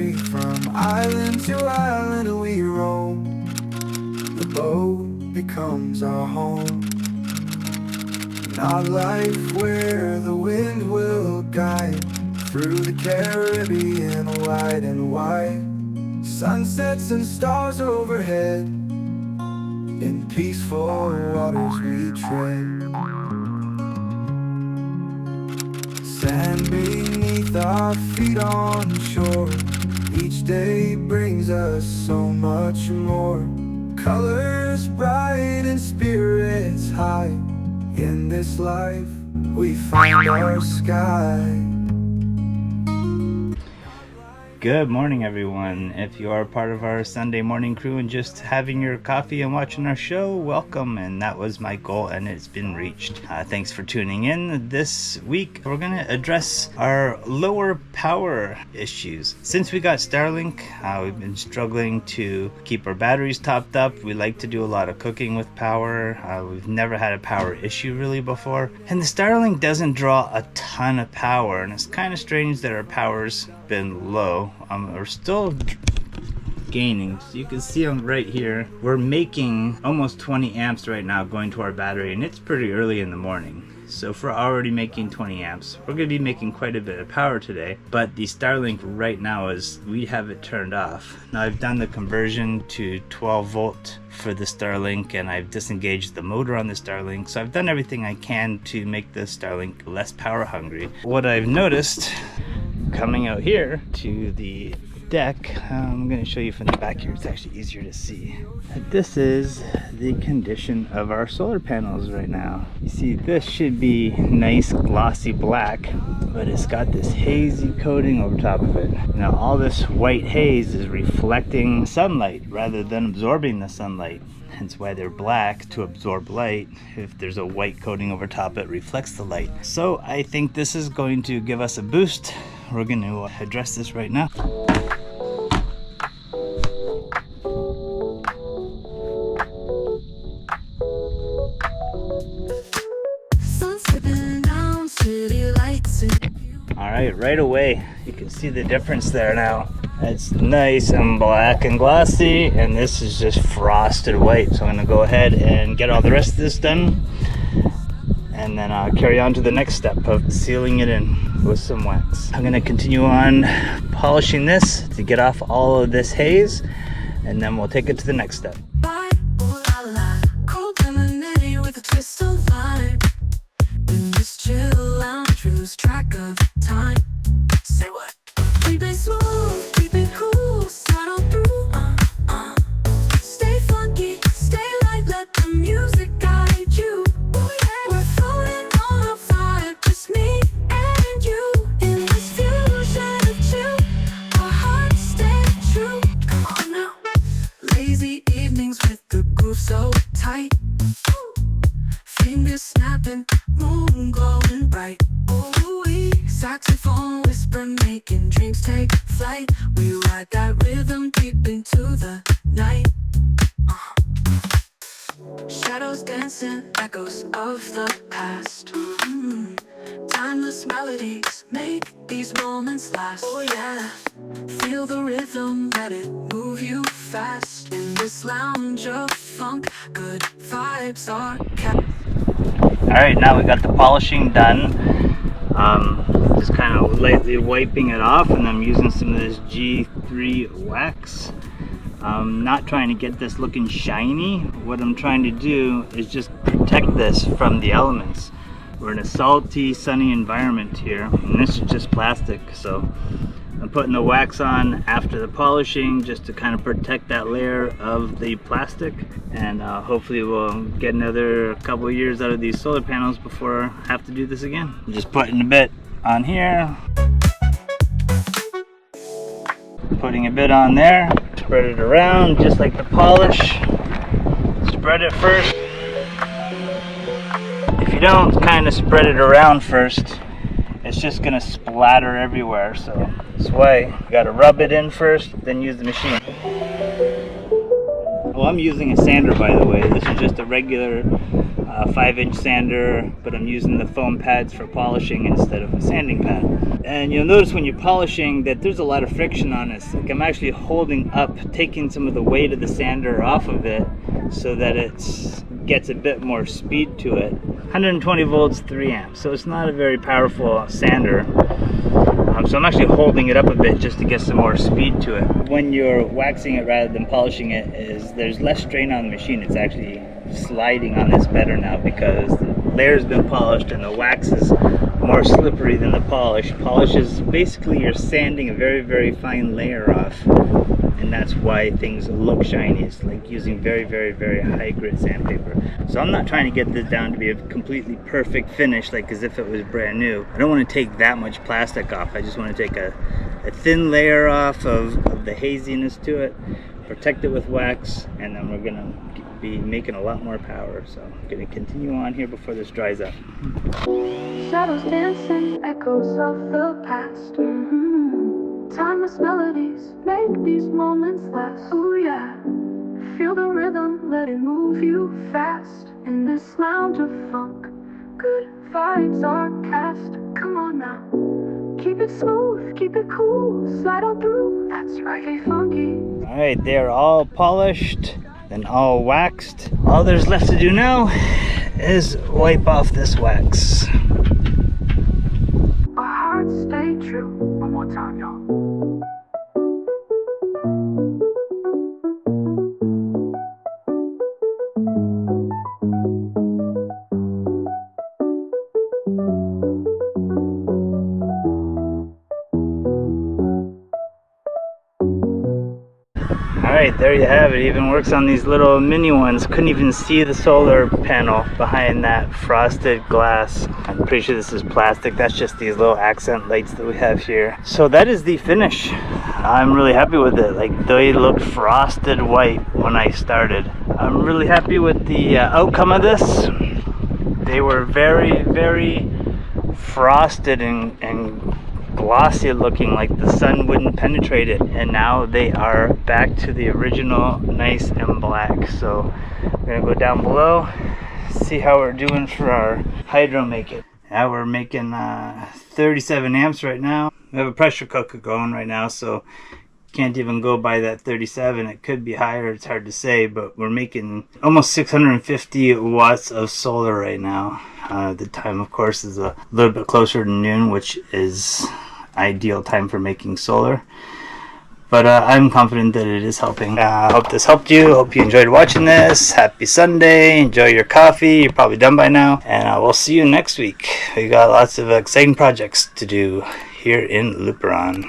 free. From island to island we roam. The boat becomes our home. Not life where the wind will guide. Through the Caribbean, wide and wide. Sunsets and stars overhead. In peaceful waters we tread. Sand beneath our feet on shore. Each day brings us so much more. Colors bright and spirits high. In this life we find our sky. Good morning, everyone. If you are part of our Sunday morning crew and just having your coffee and watching our show, welcome. And that was my goal, and it's been reached. Thanks for tuning in. This week, we're going to address our lower power issues. Since we got Starlink, we've been struggling to keep our batteries topped up. We like to do a lot of cooking with power. We've never had a power issue really before. And the Starlink doesn't draw a ton of power, and it's kind of strange that our power's been low. We're still gaining, so you can see them right here. We're making almost 20 amps right now going to our battery, and it's pretty early in the morning. So if we're already making 20 amps, we're going to be making quite a bit of power today. But the Starlink right now we have it turned off. Now I've done the conversion to 12 volt for the Starlink, and I've disengaged the motor on the Starlink. So I've done everything I can to make the Starlink less power hungry. What I've noticed coming out here to the deck, I'm going to show you from the back here, it's actually easier to see. This is the condition of our solar panels right now. You see, this should be nice glossy black, but it's got this hazy coating over top of it. Now all this white haze is reflecting sunlight rather than absorbing the sunlight. Hence why they're black, to absorb light. If there's a white coating over top, it reflects the light. So I think this is going to give us a boost. We're going to address this right now. Alright, right away you can see the difference there now. It's nice and black and glossy, and this is just frosted white. So I'm going to go ahead and get all the rest of this done, and then I'll carry on to the next step of sealing it in with some wax. I'm going to continue on polishing this to get off all of this haze, and then we'll take it to the next step. Cold lemonade with a twist of lime. In this chill lounge, lose track of time. Say what? Keep it smooth, keep it cool, settle through. Stay funky, stay light, let the music guide you. Oh yeah, we're floating on a vibe, just me and you. In this fusion of chill, our hearts stay true. Come on now. Lazy evenings with the groove so tight. Fingers snapping, moon glowing bright. Ooh-wee, saxophone whisper, making dreams take flight. We ride that rhythm deep into the night. Shadows dancing, echoes of the past. Timeless melodies make these moments last. Oh yeah, feel the rhythm, let it move you fast. In this lounge of funk, good vibes are kept. Alright, now we got the polishing done. Just kind of lightly wiping it off, and I'm using some of this G3 wax. Not trying to get this looking shiny. What I'm trying to do is just protect this from the elements. We're in a salty, sunny environment here, and this is just plastic, so I'm putting the wax on after the polishing just to kind of protect that layer of the plastic, and hopefully we'll get another couple of years out of these solar panels before I have to do this again. I'm just putting a bit on here, putting a bit on there, spread it around just like the polish. Spread it first. If you don't kind of spread it around first, it's just gonna splatter everywhere. So that's why you gotta rub it in first, then use the machine. Well, I'm using a sander, by the way. This is just a regular a 5-inch sander, but I'm using the foam pads for polishing instead of a sanding pad. And you'll notice when you're polishing that there's a lot of friction on it. Like I'm actually holding up, taking some of the weight of the sander off of it so that it gets a bit more speed to it. 120 volts, 3 amps, so it's not a very powerful sander. So I'm actually holding it up a bit just to get some more speed to it. When you're waxing it rather than polishing it, there's less strain on the machine. It's actually sliding on this better now because the layer's been polished and the wax is more slippery than the polish. Polish is basically you're sanding a very, very fine layer off, and that's why things look shiny. It's like using very, very, very high grit sandpaper. So I'm not trying to get this down to be a completely perfect finish, like as if it was brand new. I don't want to take that much plastic off. I just want to take a thin layer off of the haziness to it, protect it with wax, and then we're gonna be making a lot more power. So I'm gonna continue on here before this dries up. Shadows dancing, echoes of the past. Timeless melodies make these moments last. Oh yeah, feel the rhythm, let it move you fast. In this lounge of funk, good vibes are cast. Come on now, keep it smooth, keep it cool, slide on through. That's right, funky. All right, they're all polished and all waxed. All there's left to do now is wipe off this wax. Our hearts stay true. One more time, y'all. Alright, there you have it. It even works on these little mini ones. Couldn't even see the solar panel behind that frosted glass. I'm pretty sure this is plastic. That's just these little accent lights that we have here. So that is the finish. I'm really happy with it. Like, they looked frosted white when I started. I'm really happy with the outcome of this. They were very, very frosted and glossy looking, like the sun wouldn't penetrate it, and now they are back to the original nice and black. So we're gonna go down below, see how we're doing for our hydro make it. Now we're making 37 amps right now. We have a pressure cooker going right now, so can't even go by that 37. It could be higher, it's hard to say, but we're making almost 650 watts of solar right now. The time, of course, is a little bit closer to noon, which is ideal time for making solar. But I'm confident that it is helping. I hope this helped you. Hope you enjoyed watching this. Happy Sunday. Enjoy your coffee. You're probably done by now. And we'll see you next week. We got lots of exciting projects to do here in Luperon.